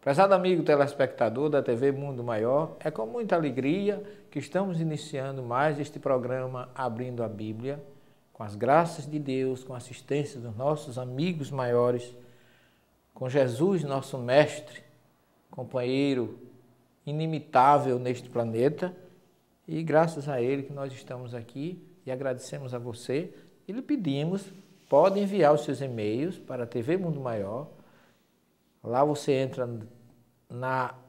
Prezado amigo telespectador da TV Mundo Maior, é com muita alegria que estamos iniciando mais este programa Abrindo a Bíblia, com as graças de Deus, com a assistência dos nossos amigos maiores, com Jesus, nosso mestre, companheiro inimitável neste planeta, e graças a Ele que nós estamos aqui e agradecemos a você e lhe pedimos, pode enviar os seus e-mails para a TV Mundo Maior. Lá você entra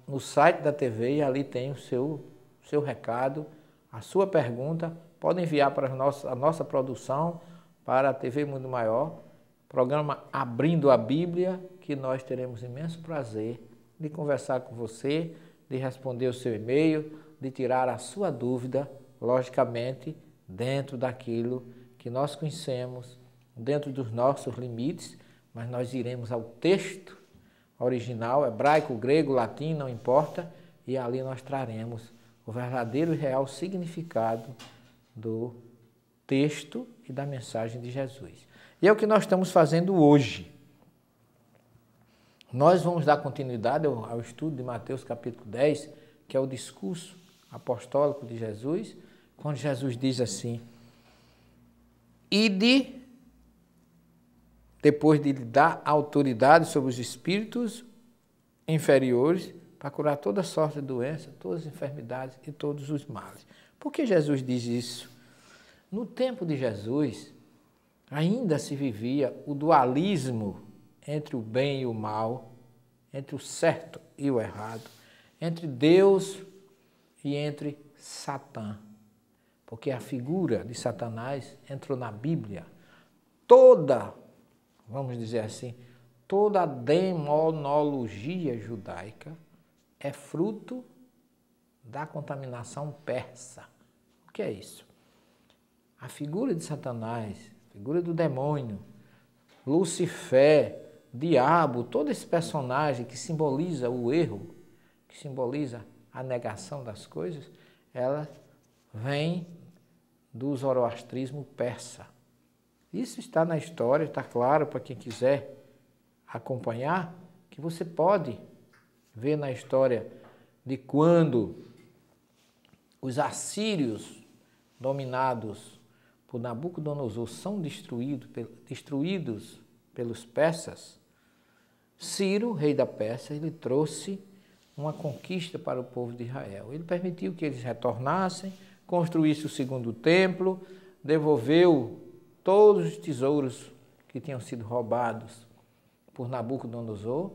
no site da TV e ali tem o seu recado, a sua pergunta. Pode enviar para a nossa produção, para a TV Mundo Maior, programa Abrindo a Bíblia, que nós teremos imenso prazer de conversar com você, de responder o seu e-mail, de tirar a sua dúvida, logicamente, dentro daquilo que nós conhecemos, dentro dos nossos limites, mas nós iremos ao texto original, hebraico, grego, latim, não importa, e ali nós traremos o verdadeiro e real significado do texto e da mensagem de Jesus. E é o que nós estamos fazendo hoje. Nós vamos dar continuidade ao estudo de Mateus capítulo 10, que é o discurso apostólico de Jesus, quando Jesus diz assim: ide, depois de lhe dar autoridade sobre os espíritos inferiores, para curar toda sorte de doença, todas as enfermidades e todos os males. Por que Jesus diz isso? No tempo de Jesus, ainda se vivia o dualismo entre o bem e o mal, entre o certo e o errado, entre Deus e entre Satã. Porque a figura de Satanás entrou na Bíblia. Vamos dizer assim, toda a demonologia judaica é fruto da contaminação persa. O que é isso? A figura de Satanás, a figura do demônio, Lucifer, diabo, todo esse personagem que simboliza o erro, que simboliza a negação das coisas, ela vem do zoroastrismo persa. Isso está na história, está claro para quem quiser acompanhar, que você pode ver na história de quando os assírios, dominados por Nabucodonosor, são destruídos pelos persas. Ciro, rei da Pérsia, ele trouxe uma conquista para o povo de Israel. Ele permitiu que eles retornassem, construísse o segundo templo, devolveu todos os tesouros que tinham sido roubados por Nabucodonosor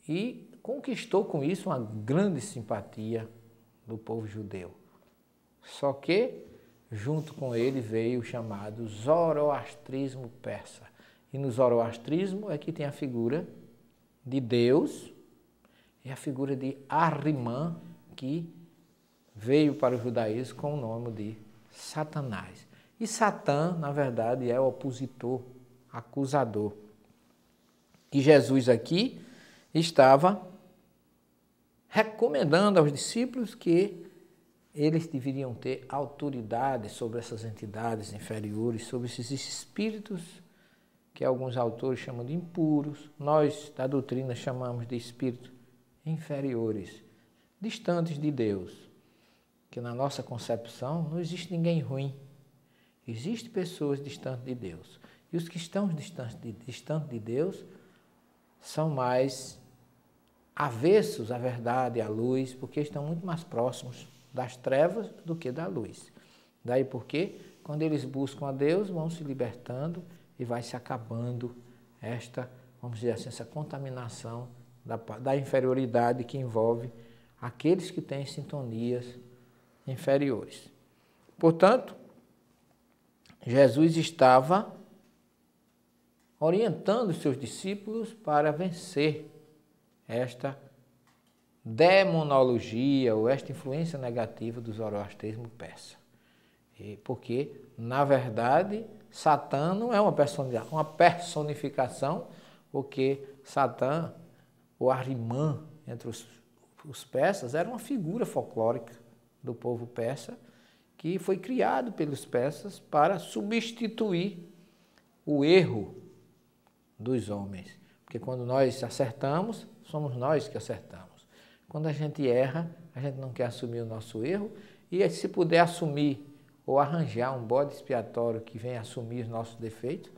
e conquistou com isso uma grande simpatia do povo judeu. Só que, junto com ele, veio o chamado zoroastrismo persa. E no zoroastrismo é que tem a figura de Deus e a figura de Ahriman, que veio para o judaísmo com o nome de Satanás. E Satã, na verdade, é o opositor, acusador. E Jesus aqui estava recomendando aos discípulos que eles deveriam ter autoridade sobre essas entidades inferiores, sobre esses espíritos que alguns autores chamam de impuros, nós da doutrina chamamos de espíritos inferiores, distantes de Deus, que na nossa concepção não existe ninguém ruim. Existem pessoas distantes de Deus. E os que estão distantes de Deus são mais avessos à verdade e à luz, porque estão muito mais próximos das trevas do que da luz. Daí porque, quando eles buscam a Deus, vão se libertando e vai se acabando esta, vamos dizer assim, essa contaminação da inferioridade que envolve aqueles que têm sintonias inferiores. Portanto, Jesus estava orientando os seus discípulos para vencer esta demonologia ou esta influência negativa do zoroastrismo persa. Porque, na verdade, Satã não é uma personificação, porque Satã, o Ahriman, entre os persas, era uma figura folclórica do povo persa, que foi criado pelos persas para substituir o erro dos homens. Porque quando nós acertamos, somos nós que acertamos. Quando a gente erra, a gente não quer assumir o nosso erro, e se puder assumir ou arranjar um bode expiatório que venha assumir os nossos defeitos,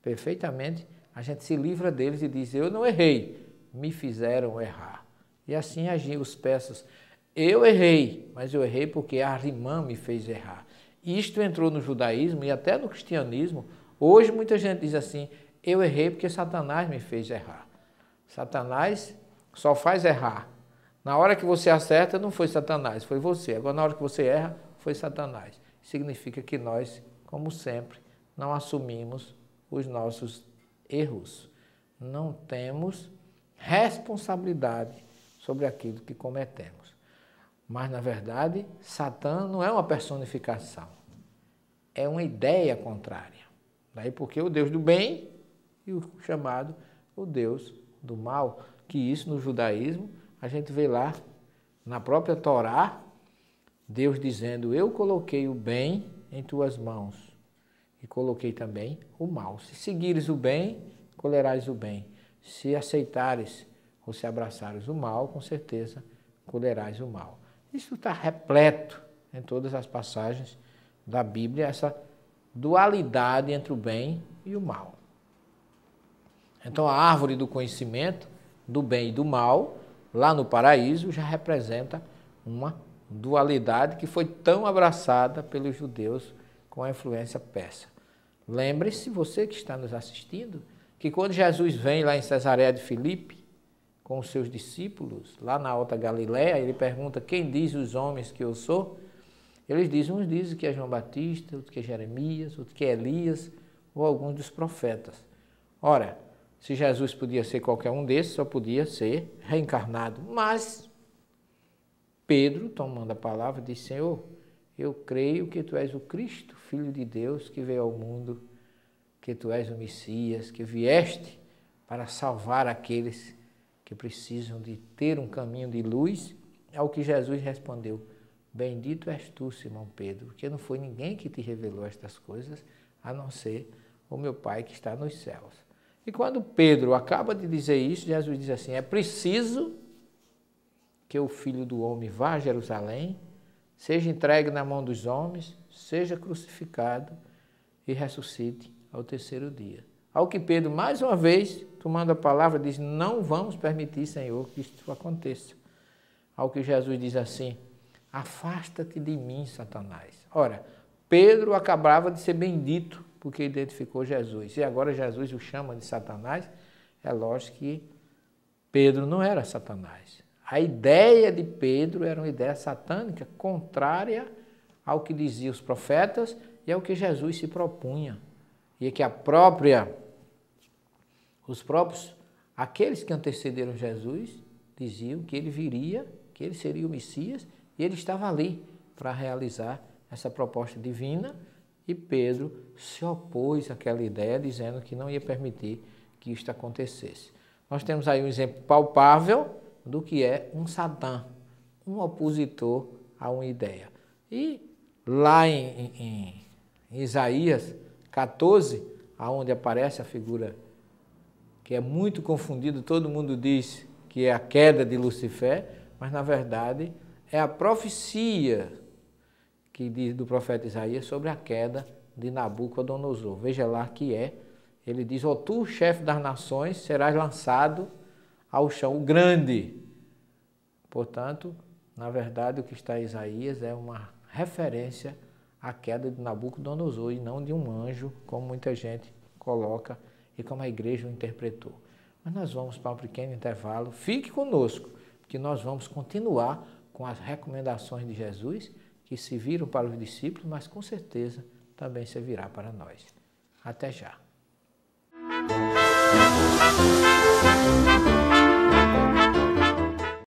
perfeitamente, a gente se livra deles e diz, eu não errei, me fizeram errar. E assim agiam os persas. Eu errei, mas eu errei porque a irmã me fez errar. Isto entrou no judaísmo e até no cristianismo. Hoje muita gente diz assim, eu errei porque Satanás me fez errar. Satanás só faz errar. Na hora que você acerta, não foi Satanás, foi você. Agora, na hora que você erra, foi Satanás. Significa que nós, como sempre, não assumimos os nossos erros. Não temos responsabilidade sobre aquilo que cometemos. Mas, na verdade, Satã não é uma personificação. É uma ideia contrária. Daí porque o Deus do bem e o chamado o Deus do mal. Que isso no judaísmo, a gente vê lá na própria Torá, Deus dizendo, eu coloquei o bem em tuas mãos e coloquei também o mal. Se seguires o bem, colherás o bem. Se aceitares ou se abraçares o mal, com certeza colherás o mal. Isso está repleto em todas as passagens da Bíblia, essa dualidade entre o bem e o mal. Então a árvore do conhecimento do bem e do mal, lá no paraíso, já representa uma dualidade que foi tão abraçada pelos judeus com a influência persa. Lembre-se, você que está nos assistindo, que quando Jesus vem lá em Cesareia de Filipe, com os seus discípulos, lá na Alta Galileia, ele pergunta, quem diz os homens que eu sou? Eles dizem, uns dizem que é João Batista, outros que é Jeremias, outros que é Elias, ou alguns dos profetas. Ora, se Jesus podia ser qualquer um desses, só podia ser reencarnado. Mas Pedro, tomando a palavra, disse, Senhor, eu creio que Tu és o Cristo, Filho de Deus, que veio ao mundo, que Tu és o Messias, que vieste para salvar aqueles que precisam de ter um caminho de luz. Ao que Jesus respondeu, bendito és tu, Simão Pedro, porque não foi ninguém que te revelou estas coisas, a não ser o meu Pai que está nos céus. E quando Pedro acaba de dizer isso, Jesus diz assim, é preciso que o Filho do Homem vá a Jerusalém, seja entregue na mão dos homens, seja crucificado e ressuscite ao terceiro dia. Ao que Pedro, mais uma vez, tomando a palavra, diz, não vamos permitir, Senhor, que isto aconteça. Ao que Jesus diz assim, afasta-te de mim, Satanás. Ora, Pedro acabava de ser bendito, porque identificou Jesus. E agora Jesus o chama de Satanás. É lógico que Pedro não era Satanás. A ideia de Pedro era uma ideia satânica, contrária ao que diziam os profetas e ao que Jesus se propunha. E que aqueles que antecederam Jesus, diziam que ele viria, que ele seria o Messias, e ele estava ali para realizar essa proposta divina, e Pedro se opôs àquela ideia, dizendo que não ia permitir que isto acontecesse. Nós temos aí um exemplo palpável do que é um Satã, um opositor a uma ideia. E lá em Isaías 14, onde aparece a figura que é muito confundida, todo mundo diz que é a queda de Lucifer, mas na verdade é a profecia que diz do profeta Isaías sobre a queda de Nabucodonosor. Veja lá que ele diz, ó tu, chefe das nações, serás lançado ao chão, o grande. Portanto, na verdade, o que está em Isaías é uma referência à queda de Nabucodonosor e não de um anjo, como muita gente coloca e como a igreja o interpretou. Mas nós vamos para um pequeno intervalo. Fique conosco, porque nós vamos continuar com as recomendações de Jesus, que serviram para os discípulos, mas com certeza também servirá para nós. Até já.